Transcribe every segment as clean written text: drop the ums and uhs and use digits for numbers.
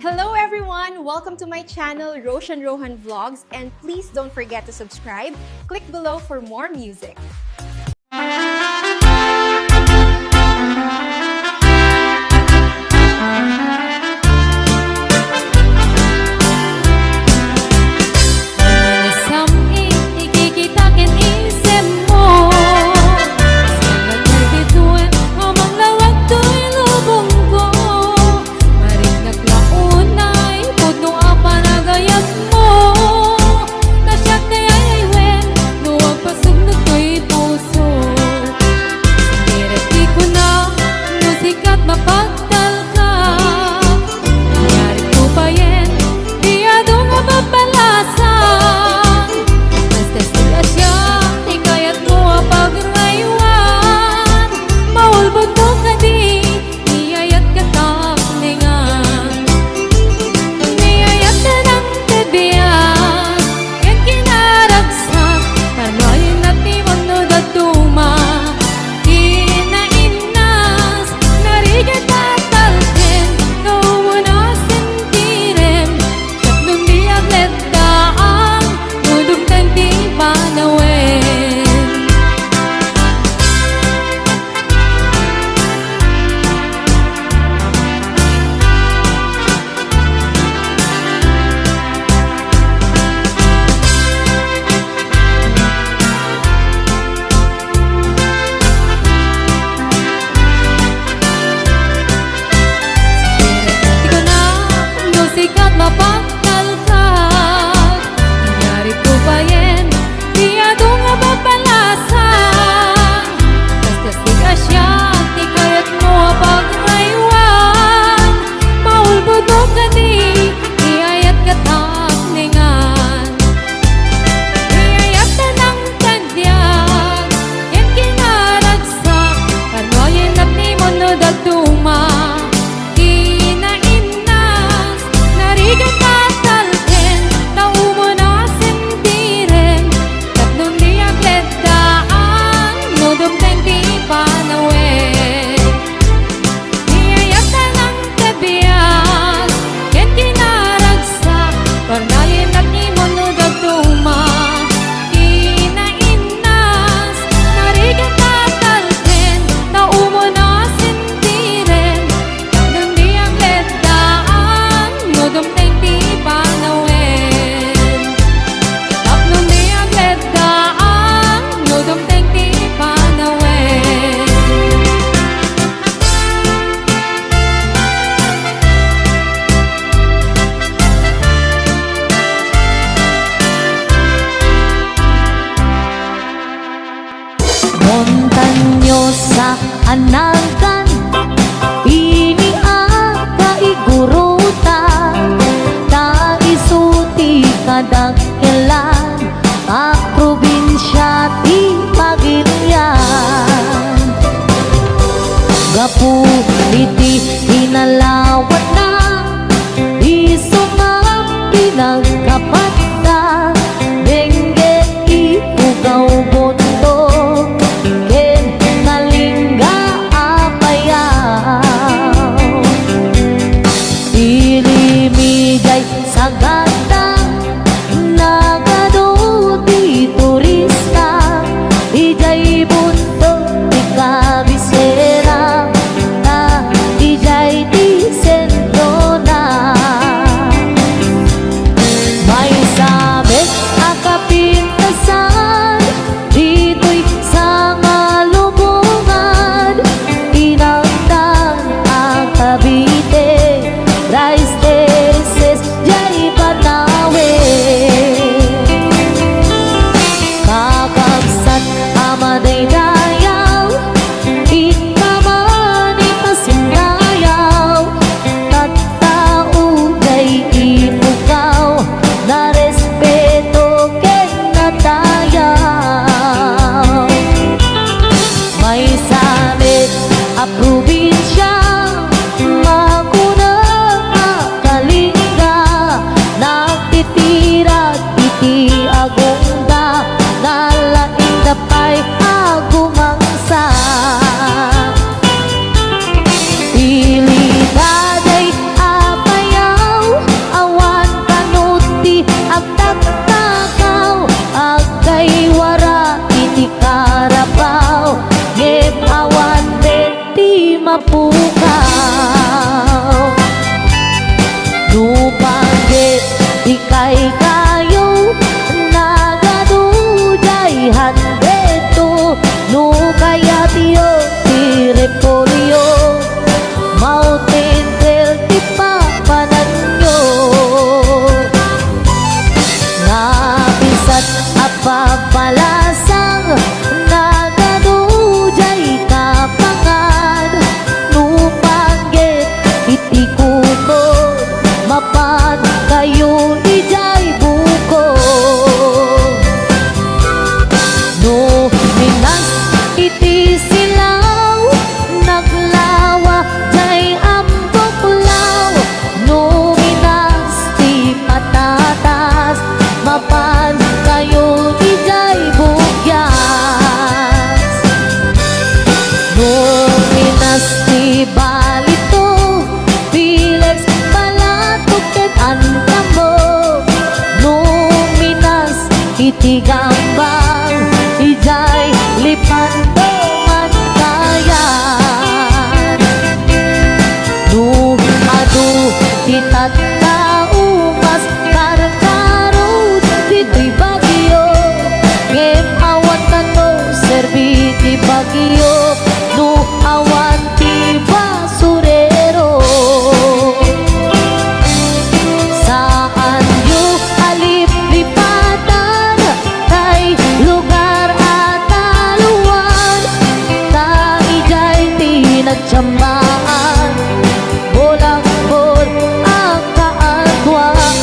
Hello everyone! Welcome to my channel, Roshan Rohan Vlogs, and please don't forget to subscribe. Click below for more music. Sa anagan ini aga igurutan ta isuti kadakkelan a probinsya ti Pagilian gapu iti inalawat na isumang pinagkapata dengge ipugaw boto sagata nagado di turista ijay buntong di kabisera na ijay di sentro na may sabit akapintasan dito'y sa malubungan inagdan ang Cavite rice terraces jay bata Nubanggit ikay kayo nagadujay handeto no kaya tiyo ti repolyo mountain del ti papanan nyo nabisat apapalasang nagadujay kapangan nubanggit iti kumot mapan kayo ijay buko no minas iti silaw naglawa jay ambuklaw no minas ti patatas mapan kayo ijay bugyas no minas ti balito Pilex palatukit antamo Luminas iti gambang Ijay lipantongan kayan No adu titataumas Karkarod dito'y bagyo Ngem awan tano serbi ti bagyo No awan ti basurero Saan yu alip-lipatan Kay lugar at aluan Taijay tinagtsamaan Bolang-bol ang kaagwaan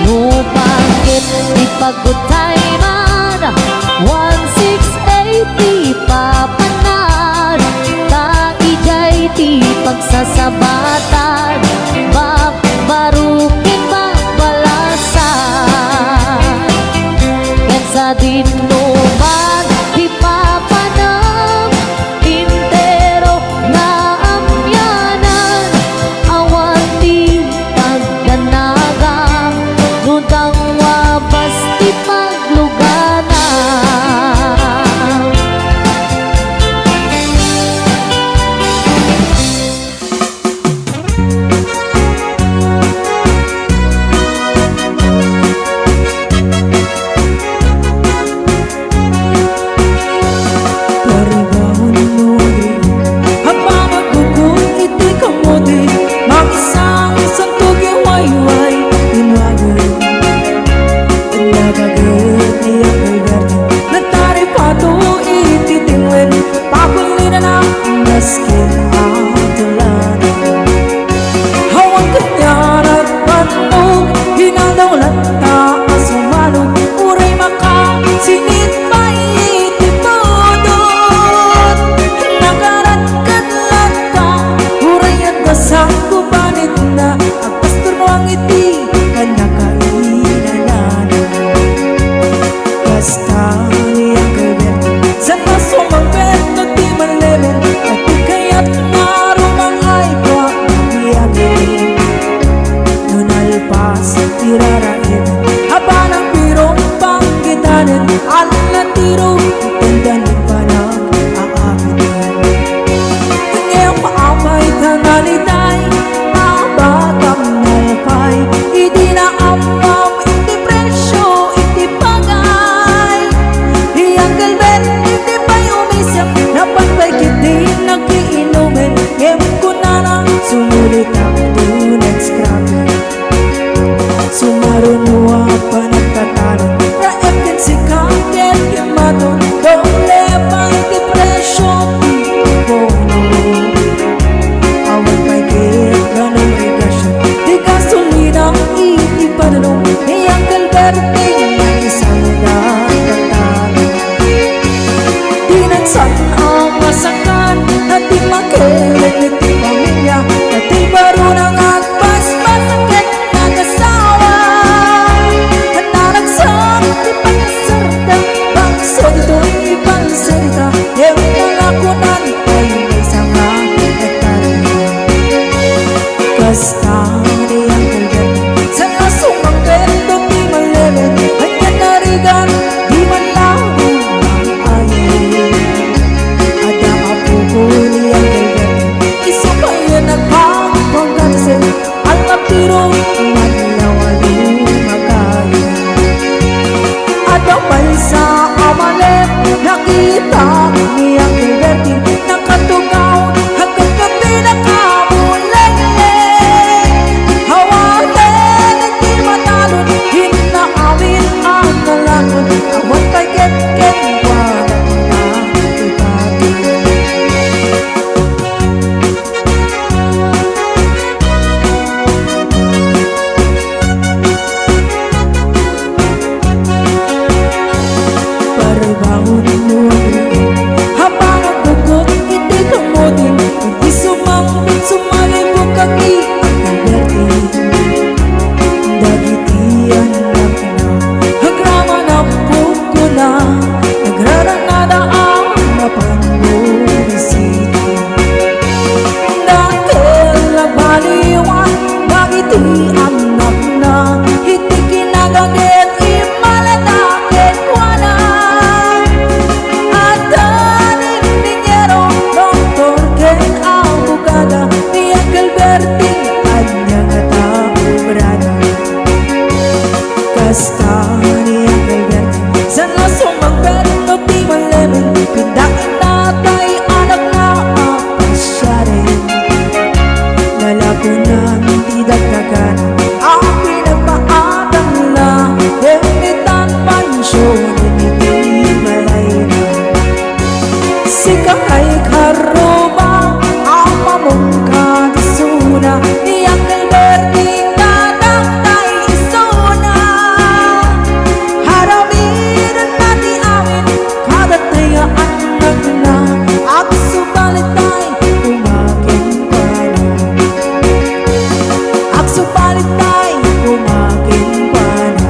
Nupangkit ipagutay man 1680 papanan Taijay ti pagsasabatan Babarukin babalasan Yan sa dinuman ti papanam Intero na amyanan Awan ti pagdanagang Nudang wabas ti pagluganan Ada apu kuliah isok kaya nagpapang ko nang idagdagan ang pinagpaatang na denitan pansyon hindi malay na sikap ay karuba ang pamungka disuna iyak ay berting tatay isuna haramin at pati amin kadatay anak na at subalit ay umakin pa na at subalit ay umakin pa na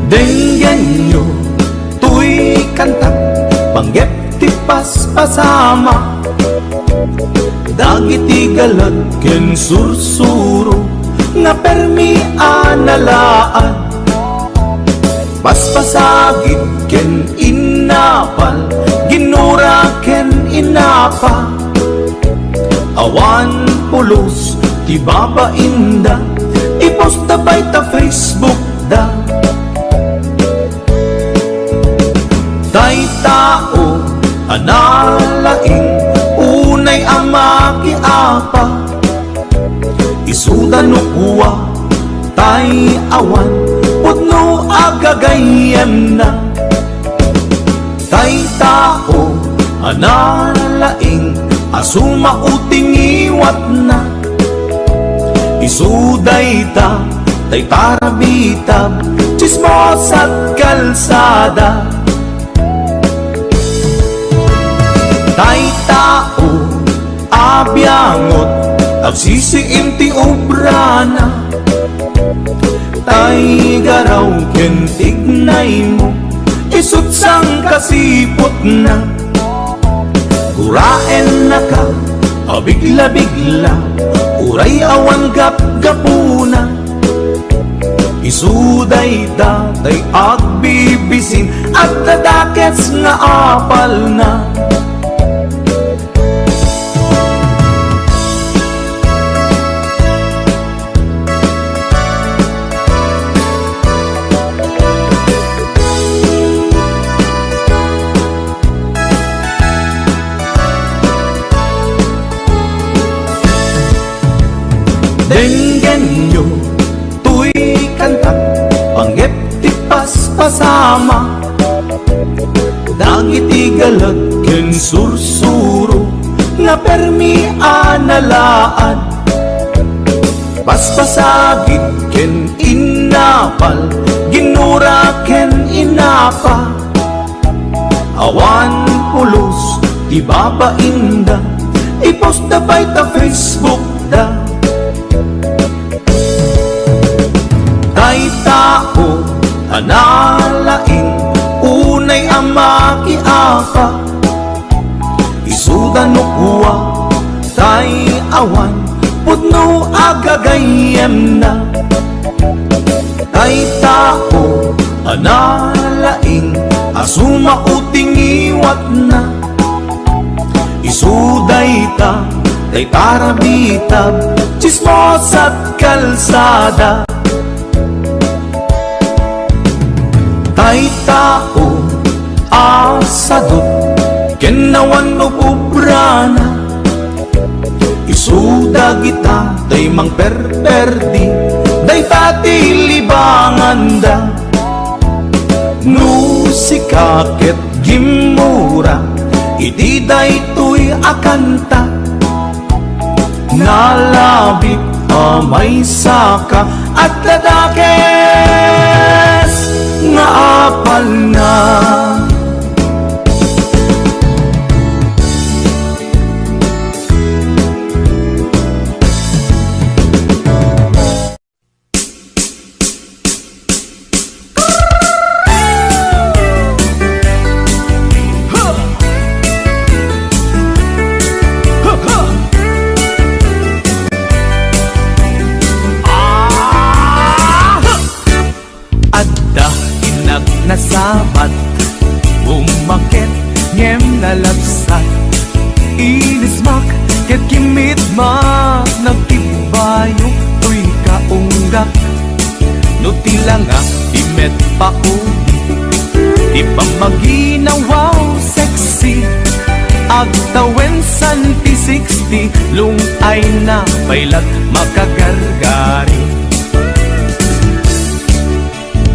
Dengyan nyo, tuy kantang panggep ti paspasama dagiti galag ken sursuro nga permi analaan paspasagid ken inapal ginura ken inapa awan pulos ti babainda iposta bay ta Facebook da tay tao analaing unay amaki apa isuda no kuwa tay awan putno agagayem na tay tao analaing asuma uting iwat na isuday ta tay tarabitab chismos at kalsada tay tao abyangot agsisiim ti obrana tay garaw ken tignay mo isut sang kasipot na uraen na ka abigla-bigla uray awan gap-gapuna isuday datay agbibisin at tadakets nga apal na Denggan nyo, tuy kantang panggep ti paspasama dagiti galag ken sursuro nga permi analaan paspasagid ken inapal ginura ken inapa awan pulos ti babainda iposta bay ta Facebook da tay tao analaing unay amaki apa isuda no kuwa tay awan putno agagayem na tay tao analaing asuma uting iwat na isuday ta tay tarabitab chismos at kalsada tay tao asadot kenawan no ubrana isuda kita tay mang perperdi day tati libanganda no sikaket gimura iti day tuy akanta nalabit amay saka at ladakes nga apal na dapat umakit ngem nalabsat inismak ket kimit mak nagtibayo tuy kaunggak no tilanga imet paugi di pamaginawaw sexy agtawen santi 60 lung ay na pailat makagargari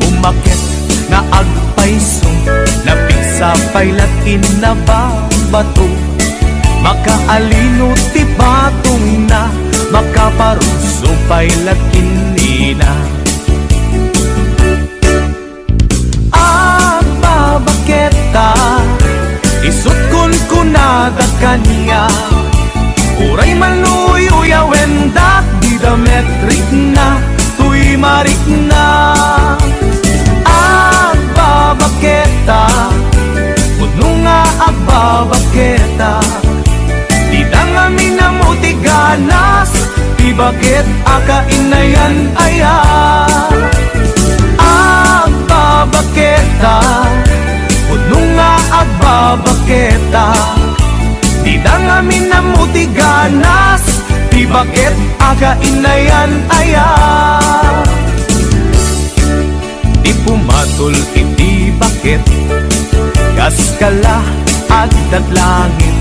umakit nga agpaiso napigsa pailat inababato makaalino ti batong na makaparuso pailat kinina babaketa isut kun kunada kanya uray maluyo wendak di dametrik na tuy marik na babaketa kuno nga babaketa di dangami na mo ti ganas di bakit akainayan aya babaketa kuno nga agbabaketa di dangamin na mo ti ganas di bakit akainayan aya di pumatol iti bakit kaskala agdat langit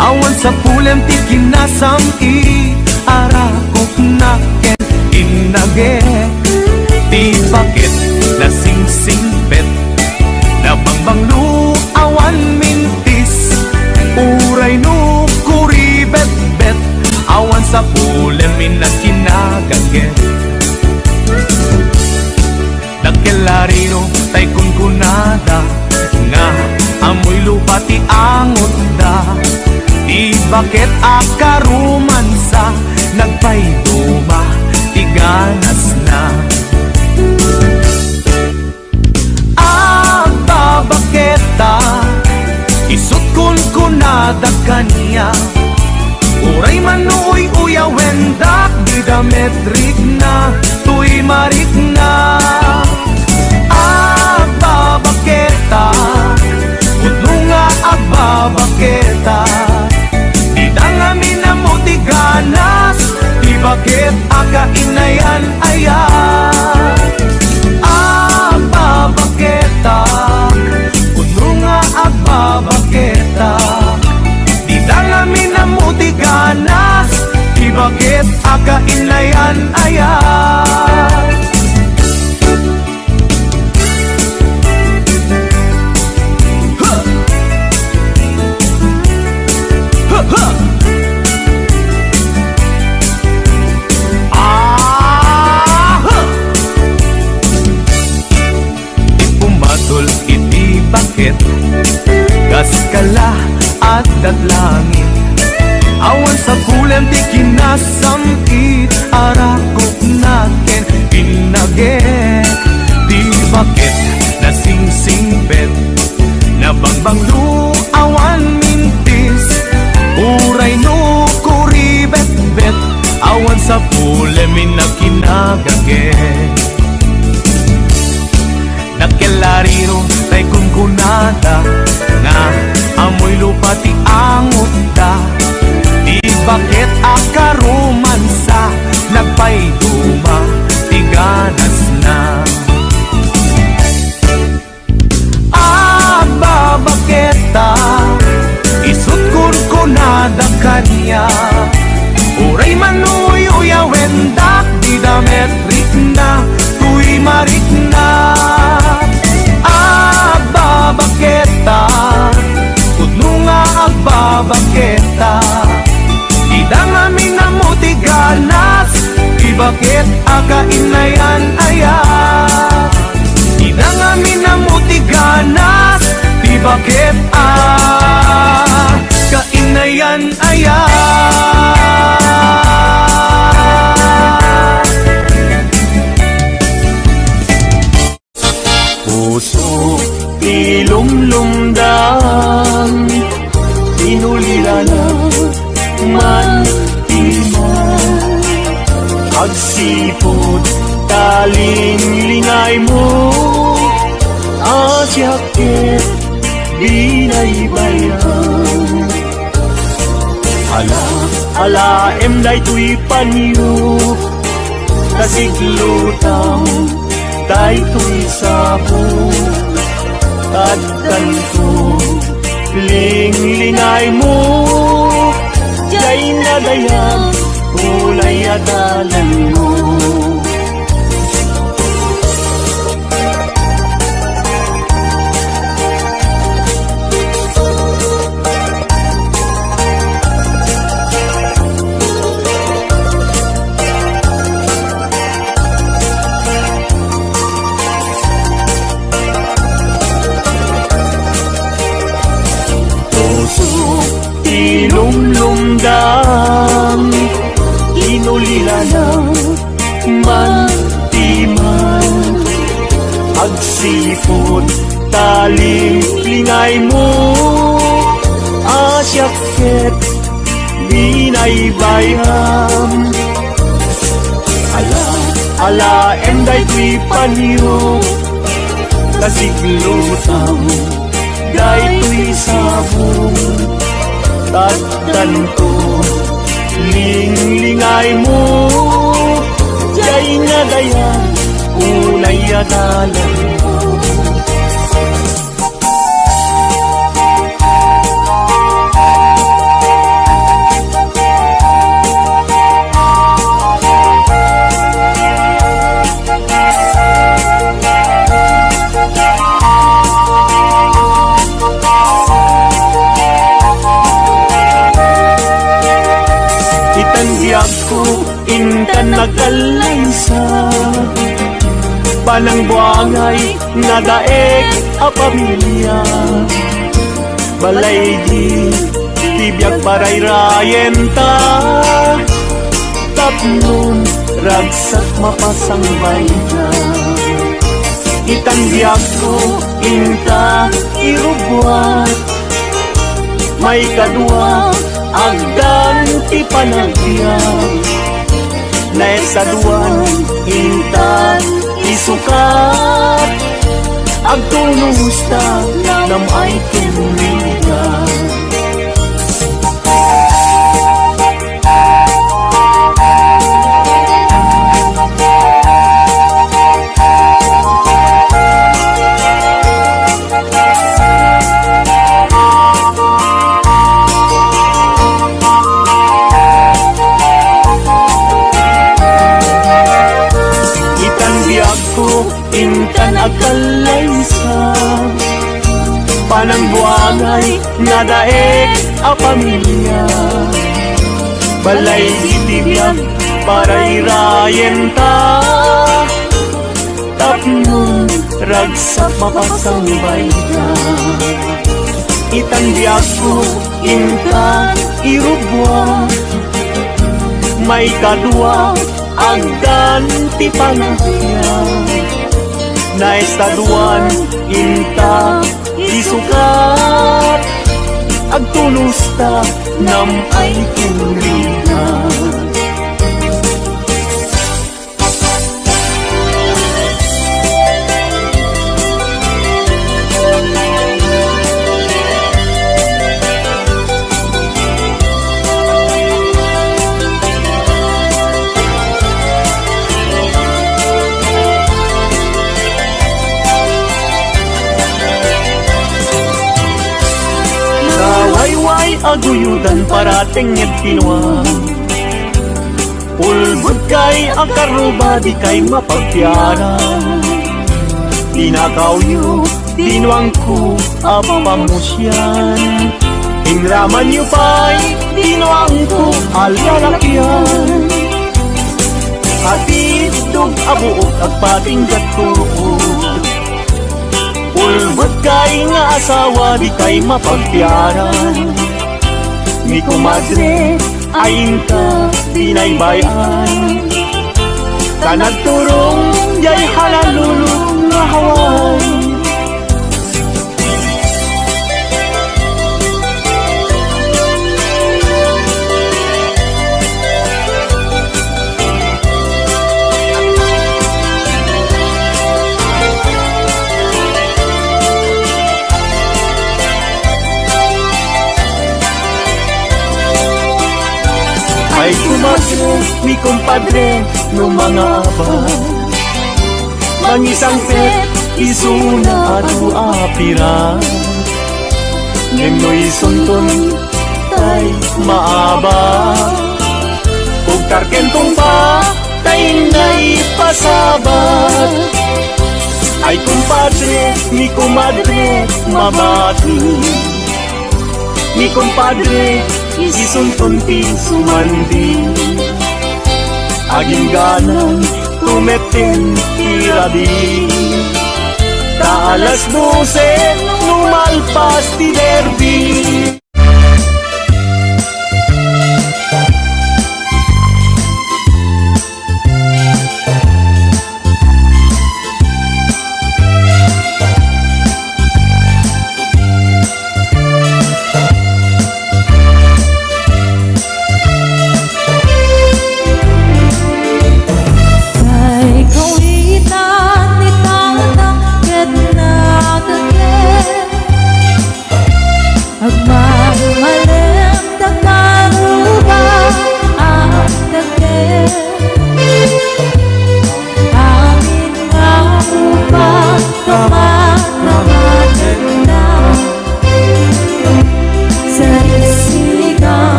awan sa pulem ti kinasam arakok na ken inage di bakit na sing-singpet na bangbanglu awan mintis uray no kuribet-bet awan sa pulem minakinagaget nagkelarino tay kunkunada nga amoy lupa ti angot da di bakit akarumansa nagpayduma ti ganas na babaketa isut kun kunada kanya uray manuoy uya wendak di dametrik na tuy marik na babaketa kuno nga babaketa di dangami na mo ti ganas di bakit akainayan aya babaketa kuno nga babaketa di dangami na mo ti ganas di bakit akainayan aya iti bakit kaskala at datlangit awan sa pulem ti kinasamit arakok natin inaget di bakit na sing-singpet na bangbanglu awan mintis uray no kuribet-bet awan sa pulem inakinagaget nagkelarino tay kunkunada nga amoy lupa ti angot da di bakit akarumansa nagpayduma ti ganas na babaketa isut kun kunada kanya uray manuy uya wendak di dametrik na tuy marik na babaketa kuno nga agbabaketa di dangami na mo ti ganas di bakit akainayan aya di dangami na mo ti ganas di bakit kainayan aya puso ilumlumdam inulira na man timan agsipod taling lingay mo asyakit binaybayan. Ala day tuy panyo, kasiglutang day tuy sabong, at kanto linglingay mo, jay nadayang ulay adalan mo. Tinumlumdam, inulilanang mantiman, agsipod talimlingay mo, asyakit binaybayam. Ala day tuy panyo, kasiglutang day tuy sabong, tatan ko linglingay mo, jay nadayang ulay adalan mo. Intan nagalaysa, panang buangay nadaeg a pamilya, balay di tibiyag parayrayenta, tapnon ragsak mapasang bayna. Itandiag ko inta irubuat, may kadua agdan ti panagbiag, naisaduan intan isukat, agtulusta nam ay kinunigan. Intan agalaysa, panang buangay nadaeg a pamilya, balay itibiyag parayrayenta, tapnon ragsak mapasang bayna. Itandiag ko intan irubwa, may kadua agdan ti panagbiag, naisaduan inta isukat, agtulusta nam ay kinunigan. Aguyudan parating ngit pinuang, ulbud kay ang karuba di kay mapagpiara, dinakaw yu dinuang ko apamusyan, inraman yu pa'y dinuang ko alalakyan, hatid dug abuok agpating gatuod, ulbud kay nga asawa di kay mapagpiaran, mi kumadre ayin ka binaybayan, kanagturong jay halalulong nga haway. Ay kumagre, mi compadre, no mga ba mangisang pet, isuna adu apira Ngenoy sunton, tay maaba Kung karkentong ba, tay na'y pasabat Ay kumpadre, mi comadre, mabati Mi compadre, isunton ti sumandi Aging ganang tumetin tirabi Ta alas 12, numalpas ti derby Ay kawitan ni tanang ket na agma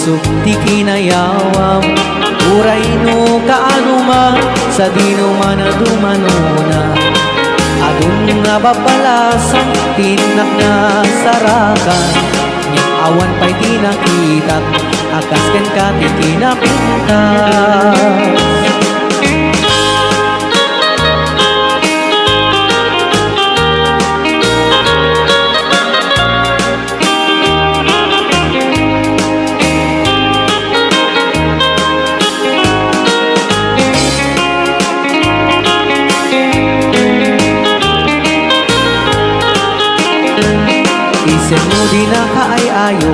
pusok ti kinayawam. Uray no kaano man, sa di no man na dumanona. Adun nga babalasang, tinak na sarakan. Nyak awan pa'y tinakitak, akas ken ka ti kinapintas. Isen mo di na kaay-ayo,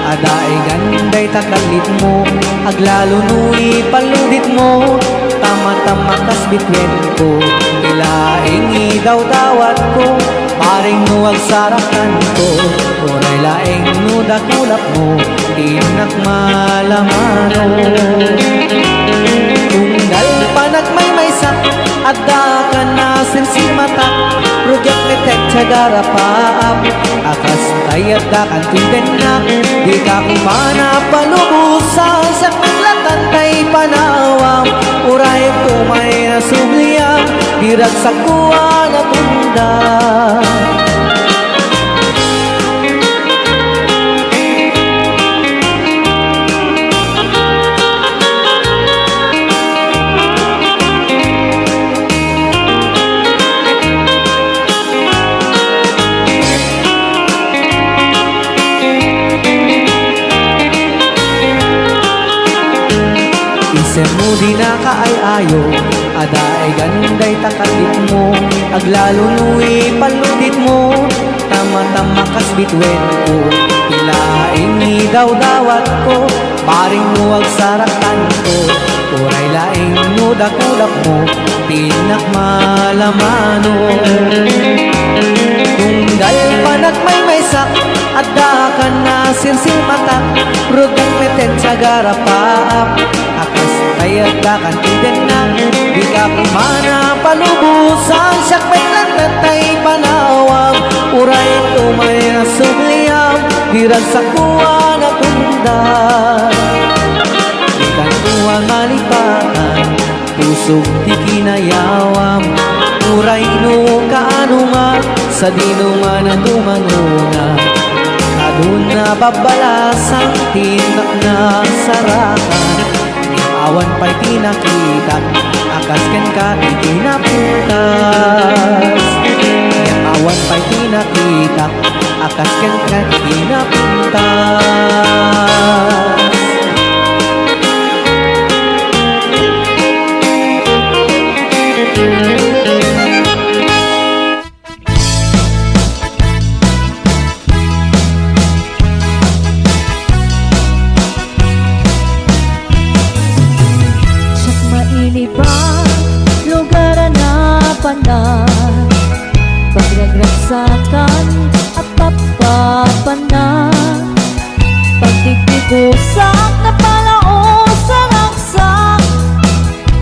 adaay ganday takalit mo. Aglalo nui paludit mo, tama-tama kas bitwen ko. Ilaing idaw-dawat ko, paring no agsarakan ko. Oray laing no dakulap mo, tinak malamano. Tunggal panak may sak, adda ka na sensimata. Rujak metek cagara paap, akas tayat da kan tinden na. Di ka kumana palubusan, sak maglatan tay panawam. Uray tumay na subliyam, diragsak kuwa na tunda. Isen mo di na kaay-ayo, adaay ganday takalit mo. Aglalo nui paludit mo, tama-tama kas bitwen ko. Ilaing idaw-dawat ko, paring mo agsarakan ko. Uray laing no dakulap mo, tinak malamano. Tunggal panak may sak, adda ka na sinsimata. Rugang meten cagara paap, akas tayat da kan tiden na. Di ka kumana palubusan, siyak metlan tay panawam. Uray tumay na subliyam, diragsak kuwa na tunda. Di kan kuwa malipakan, pusok di kinayawam. Uray no kaano man, sa di no man na dumanona. Adun na babalasang, tinak na sarakan. Awan pa'y tinakitak, akas ken ka ti kinapuntas. Awan pa'y tinakitak, akas ken ka ti kinapuntas. Pagragraksakan at papapanan, pagdigdigusak na palao sa raksak.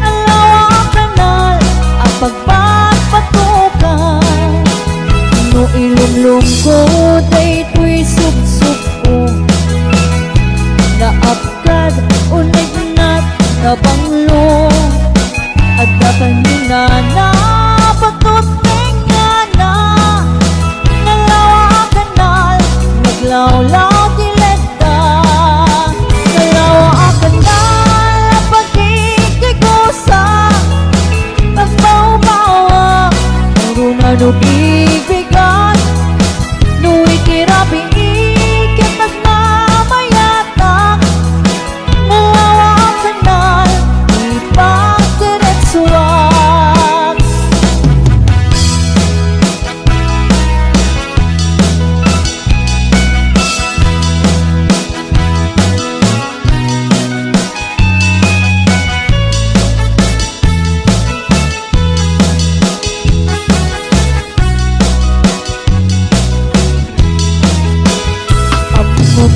Alawa kanal ang pagpapatukan. No ilumlum ko day tuy sup-sup ko, naapkad unig nat na banglong. At dapanina na patut law-law dilekta. Nalawa ka na ang pagkikigusa, pagbaw-bawa ang na nubibigat. Nuwi kirabi ikit at namayatak. Nalawa ka na ipagdiretsuak.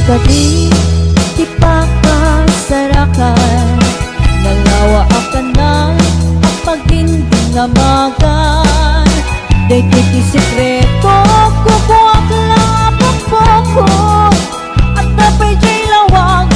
Kadi di pakasarakan, nalawa ka na ang pagindingamagan. Day kiti sekreto, kukuha lang ang pagpoko. At napay jay lawag,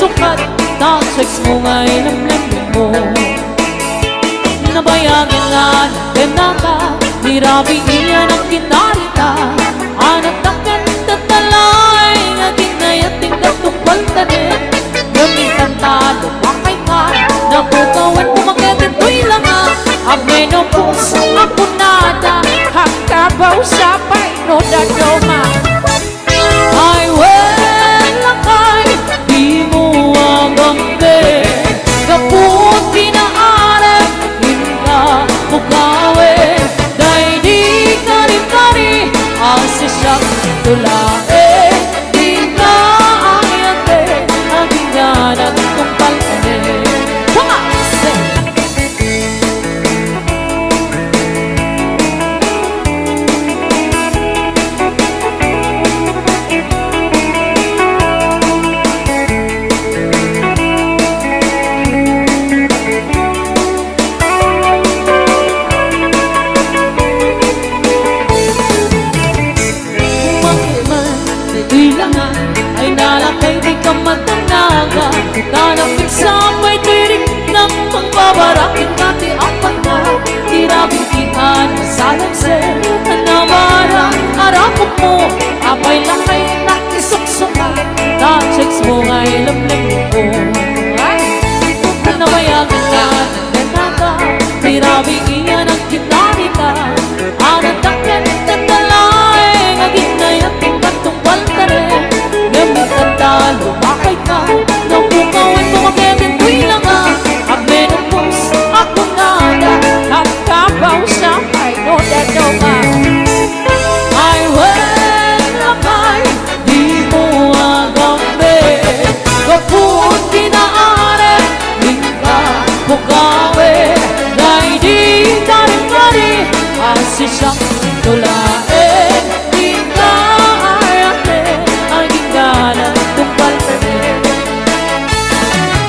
sukat na sex mo nga'y lamlamin mo. Nabayagin nga ng naka, hirabi iyan ang kinarita. Anak na kanta talay, nga ginayating katupal tanin. Gamitan talo, makay ka, nabukawan pumakitin to'y langa. Amenopause, ako nada, hakabaw sa paino na doma. Ay, lakay, di mo agambe, kaput kinaarap, hinga mo gawe. Dahil di kari-kari, ang sisyang tulae. Di ka ayate, ang hinganan kong palane. Mga sing! Ilangan ay nalakay di ka matanaga. Kanapit sa may tirik ng pagbabarakin kati apat na tirabintihan sa lansel. Anamara, arapok mo, apay lakay na isuksuka. Na-checks mo nga'y lamlam mo. Ay, nabayagan ka ng naga, tirabintihan ang kinarita. Anatakan tatalay, ngaginayating katungkal ka rin. Gamit ang talo, makay ka, nabukawan pumakitin ko'y langa. Amenopause, ako nada, nakabaw sa paino na doma. Ay, lakay, di mo agambe, kaput kinaare, hinga mo gawe. Dahil di kari-kari, asi siyang tulae. Di ka ayate, ang hinganan tumpal tanin.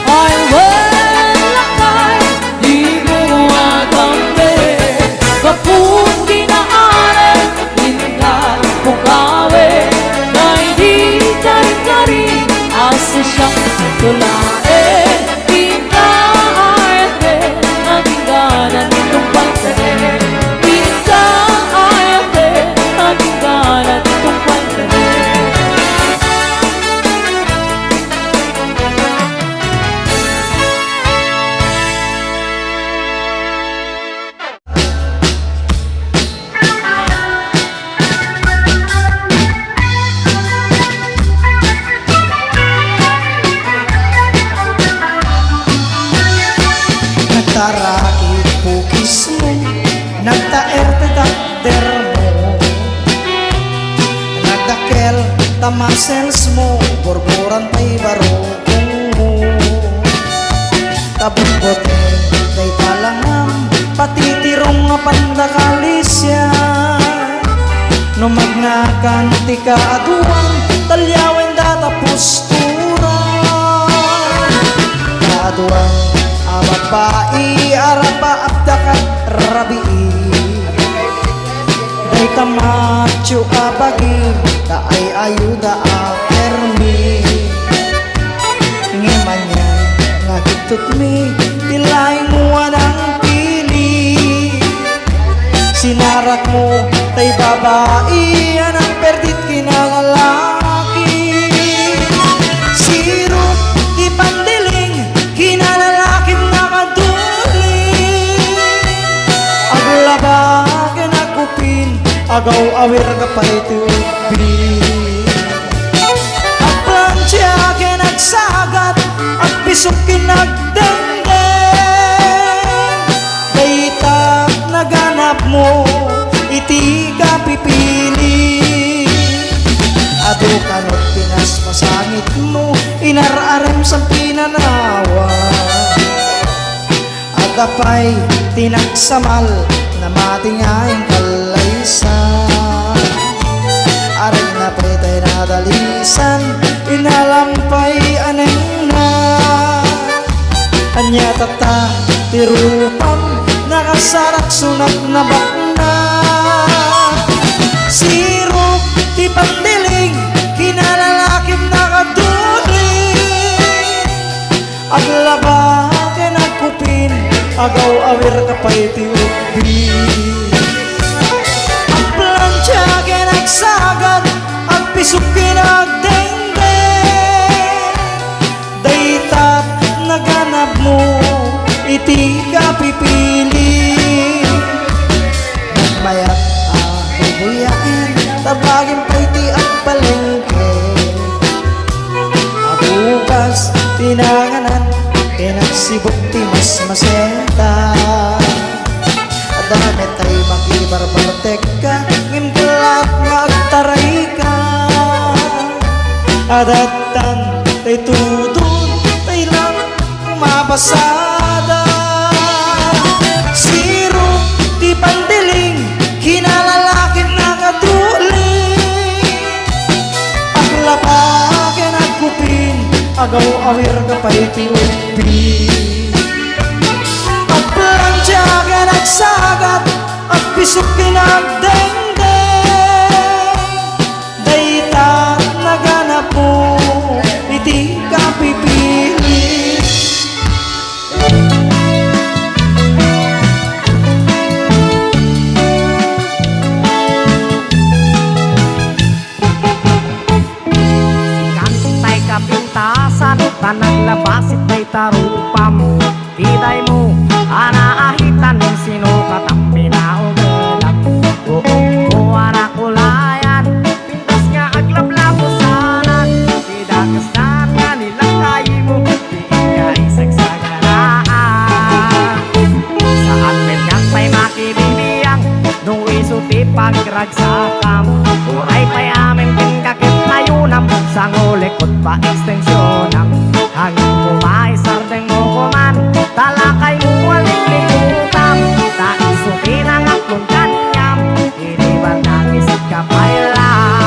Ay, lakay, di mo agambe, kaput kinaare, hinga mo gawe. Dahil di kari-kari, asi siyang tulae. Di ka ayate, ang hinganan tumpal tanin. Di ka ayate, ang hinganan tumpal tanin. Nagtarakit pukis mo, nagtaerte takter mo, nagdakel tamasels mo, borboran pa'y barokong mo. Tabugbot day talangam, patitirong nga pandakalisya. Numagnakan ti kaaduan, talyawen data postura. Kaaduan abapai arapa abdakat rabii. Day tamacho abagi, taay ayuda akermi. Ngimanyan ngagitut mi, tilay mo anang pili. Sinarak mo tay babae, anang perdit kinalalaki. Sirop ipandiling, kinalalakim na kaduling. Aglaba kinakupin, agaw awir ka pa ito ubin. Ang plansya kinagsagat, ang pisok kinagdengdeng. Daytag naganap mo, iti ka pipili. Ado kanot pinas masangit mo, inararem sa pinanawa. Agapay tinagsamal, na matingayang kalaysan. Aring na pretay na dalisan, inalampay aneng na. Anya tata tirupan, nakasarak sunat na bakna. Sirop ti pandiling, kinalalakim na kaduling. agaw awir kapay ti ubi. Ang plancha kinagsagad, ang pisok kinagdengde, daytat naganap mo, iti ka pipili. Mayat bubuyain, tabagin pa iti ang palengke. Bukas tinanganan, tinagsibok ti mas masenta. Adamit ay makibarbartek ka, ngimkalat nga agtaray ka. Adatan tay tutun, tay lang mabasada. Siro ti pandiling, kinalalakin na katuling. Aglapakin at kupin, agaw awir kapay ti ubi. Pagplancha ka nagsagat, at pisok kinagdengde, dayta naganap mo, iti ka pipili. Kantay kapintasan, tanang labasit ay tarupam. Kitay mo, anaahitan ng sino katampi na ugalang. Buong mo anak ulayan, pintas nga aglablabo sanan. Kidakas na nga nilang kayi mo, di ka isagsaganaan. Saan men ngang pa'y makibibiyang, nung isuti pagragsakam. Uray pa'y amin pinkakit na yunam, sang ulikot pa ekstensyonam. Hangin kumay sardeng mo kuman, talakay mo waling-lingutam. Taisuti ng aklong kanyam, iniwan ng isip ka paila.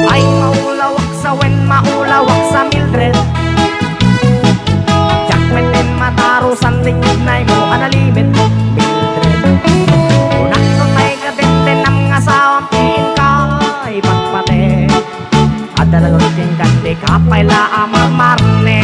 Ay maulawak sa wen, maulawak sa Mildred. Jakmen din matarusan, lingid na mo analimit Mildred. Unak ko may kabintin ng asawang piin ka, ipagpate. Adalagot king kandi kapay la amang marne.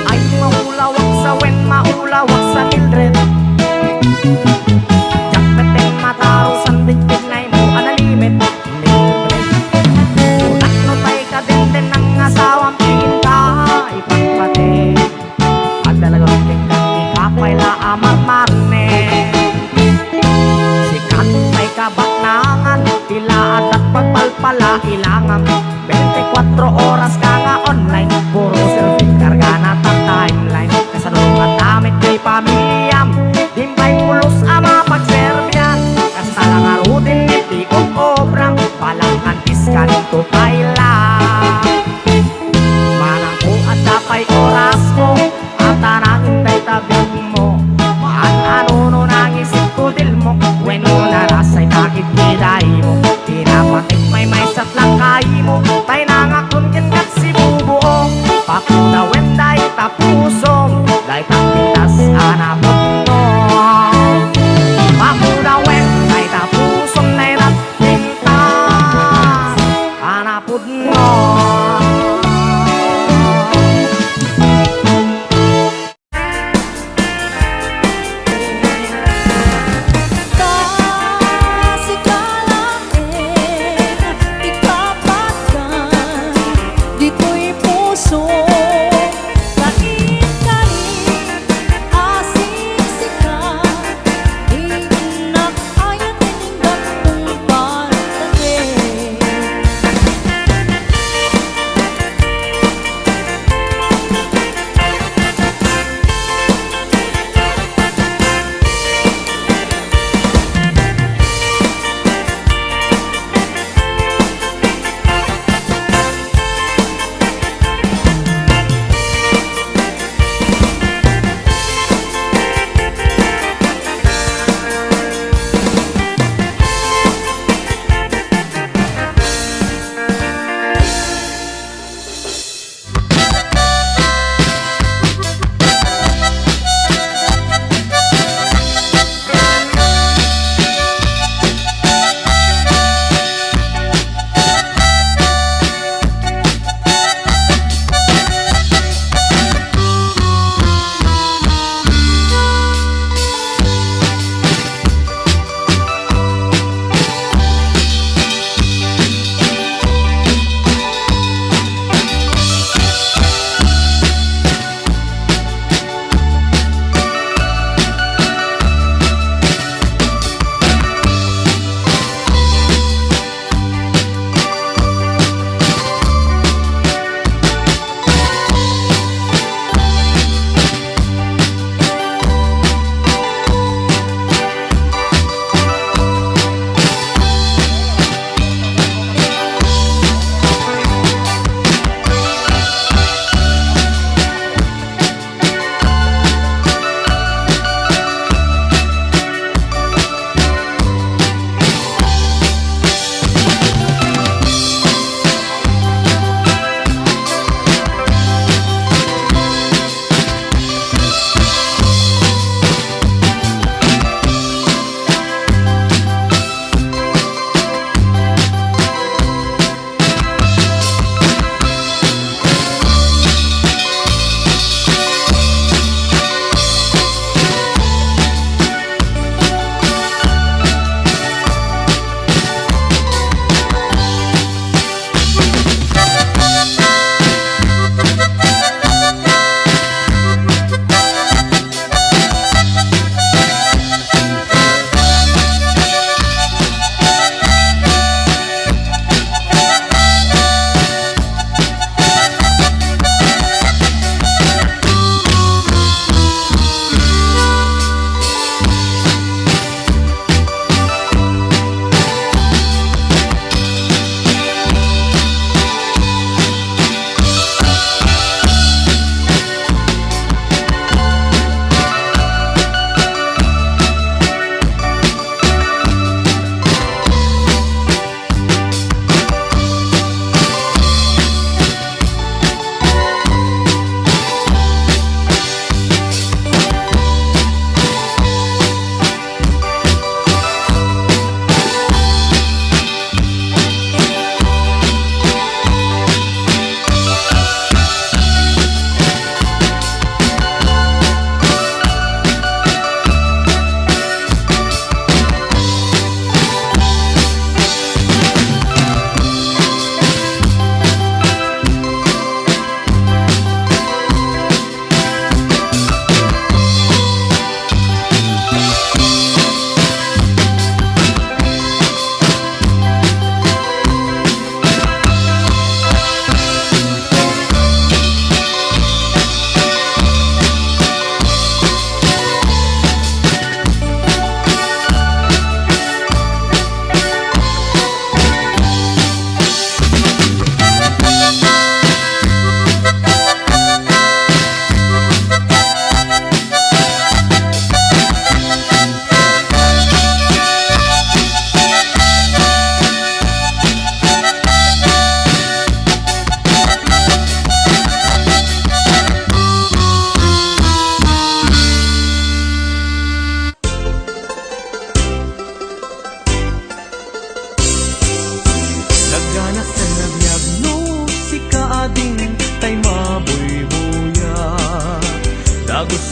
Ay maulawak sa wen, maulawak sa Mildred. Jakpeten mataros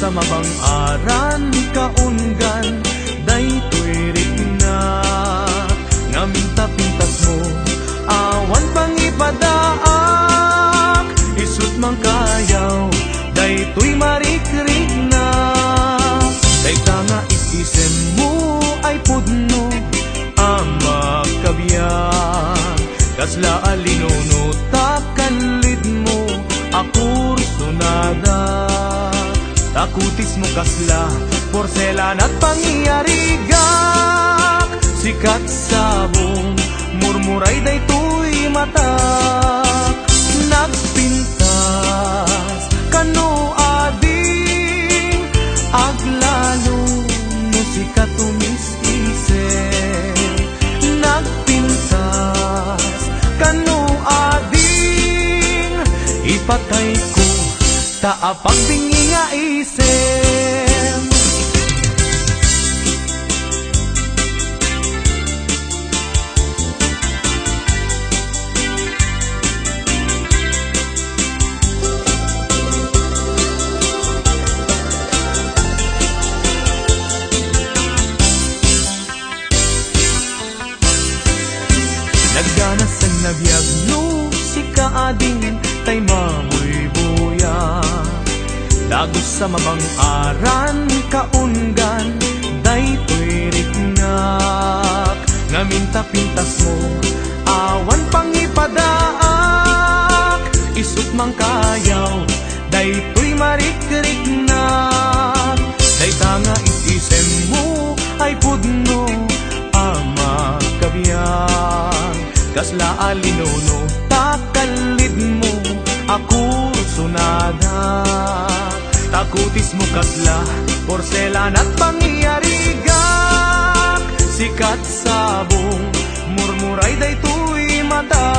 sa mabang-aran kaunggan daytoy rikna ngaminta pintas mo awan pang ipadaak isut mang kayaw daytoy marikrik na dayta nga isisem mo ay pudno ama kabiyak kasla alinuno takanlid mo akur sunada takutis mo kasla porselan at pangyarigak sikat sabong murmuray daytoy mata nagpintas kano ading aglalo no sikat tumis-ise nagpintas kano ading ipatay ko taapag bingi nga isem nagganas ang nabiyag no si kaading tay mamoy buya dagos sa mabang-aran kaunggan daytoy riknak ngaminta pintas mo awan pang ipadaak isut mang kayaw daytoy marikriknak dayta nga isisem mo ay pudno ama kabiyak kasla alinuno takalid mo ako sunada takutis mo kasla porselan at pangyarigak sikat sabong murmuray daytoy mata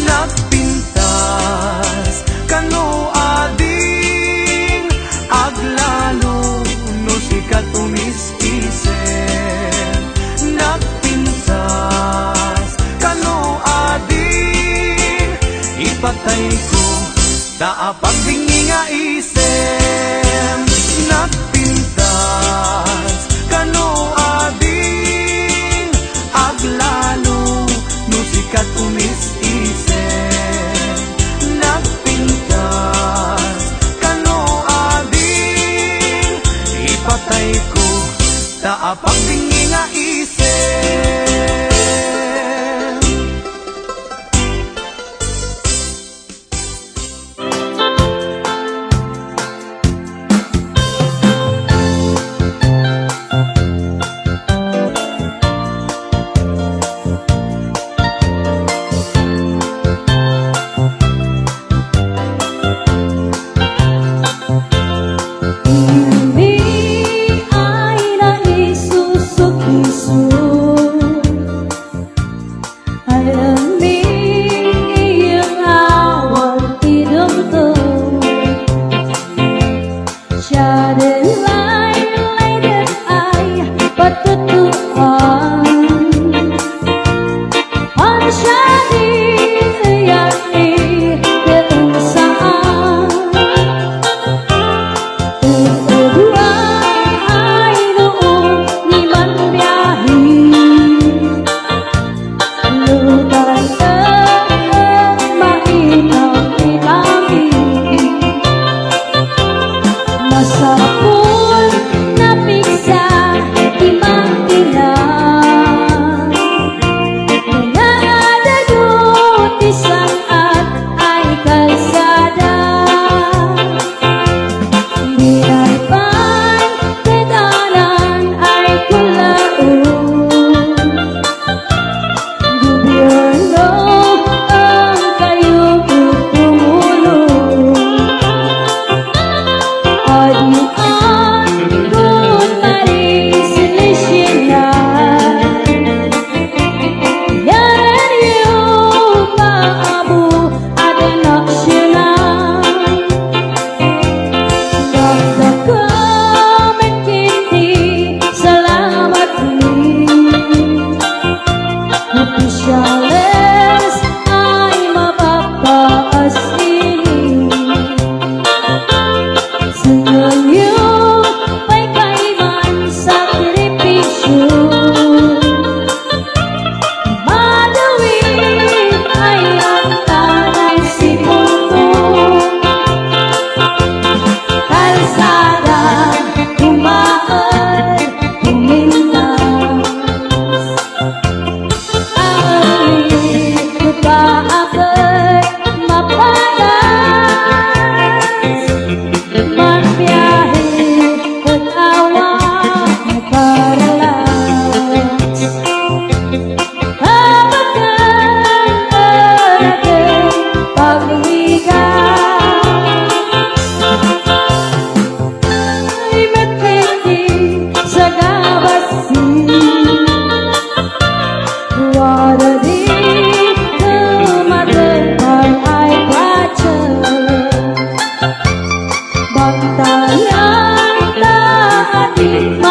nagpintas kano ading aglalo no sikat tumis-ise nagpintas kano ading ipatay ko taapag bingi nga isem nagpintas kano ading aglalo no sikat tumis-ise nagpintas kano ading ipatay ko taapag bingi nga isem Masapul napiksa di mang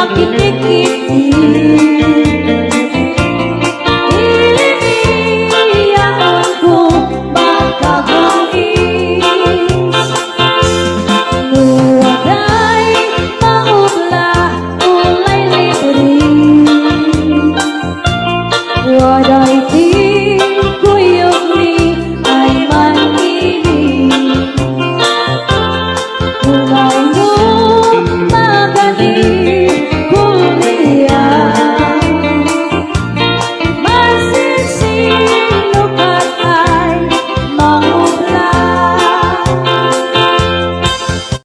makitik-itik